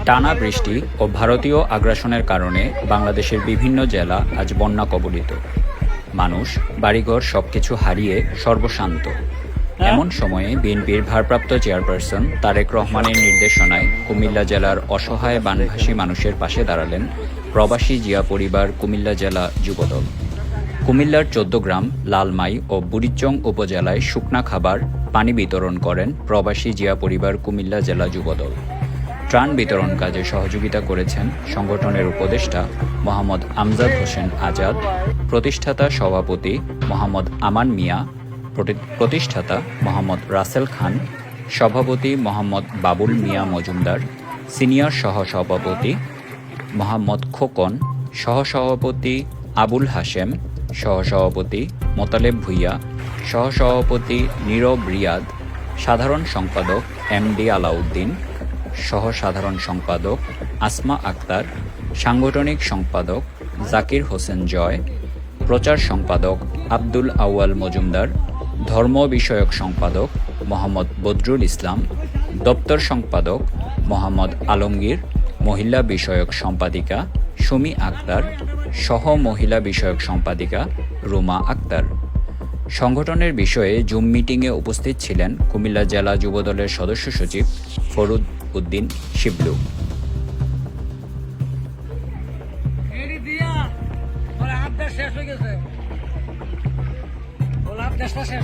টানা বৃষ্টি ও ভারতীয় আগ্রাসনের কারণে বাংলাদেশের বিভিন্ন জেলা আজ বন্যা কবলিত। মানুষ বাড়িঘর সবকিছু হারিয়ে সর্বশান্ত। এমন সময়ে বিএনপির ভারপ্রাপ্ত চেয়ারপারসন তারেক রহমানের নির্দেশনায় কুমিল্লা জেলার অসহায় বানভাসী মানুষের পাশে দাঁড়ালেন প্রবাসী জিয়া পরিবার কুমিল্লা জেলা যুবদল। কুমিল্লার ১৪ গ্রাম, লালমাই ও বুড়িচং উপজেলায় শুকনা খাবার, পানি বিতরণ করেন প্রবাসী জিয়া পরিবার কুমিল্লা জেলা যুবদল। ত্রাণ বিতরণ কাজে সহযোগিতা করেছেন সংগঠনের উপদেষ্টা মোহাম্মদ আমজাদ হোসেন আজাদ, প্রতিষ্ঠাতা সভাপতি মোহাম্মদ আমান মিয়া, প্রতিষ্ঠাতা মোহাম্মদ রাসেল খান, সভাপতি মোহাম্মদ বাবুল মিয়া মজুমদার, সিনিয়র সহসভাপতি মোহাম্মদ খোকন, সহসভাপতি আবুল হাশেম, সহসভাপতি মোতালেব ভুইয়া, সহসভাপতি নীরব রিয়াদ, সাধারণ সম্পাদক এমডি আলাউদ্দিন, সহ-সাধারণ সম্পাদক আসমা আক্তার, সাংগঠনিক সম্পাদক জাকির হোসেন জয়, প্রচার সম্পাদক আব্দুল আউয়াল মজুমদার, ধর্ম বিষয়ক সম্পাদক মোহাম্মদ বদরুল ইসলাম, দপ্তর সম্পাদক মোহাম্মদ আলমগীর, মহিলা বিষয়ক সম্পাদিকা সুমি আক্তার, সহ মহিলা বিষয়ক সম্পাদিকা রুমা আক্তার। সংগঠনের বিষয়ে জুম মিটিংয়ে উপস্থিত ছিলেন কুমিল্লা জেলা যুবদলের সদস্য সচিব ফরুদ উদ্দিন শিবলু। শেষ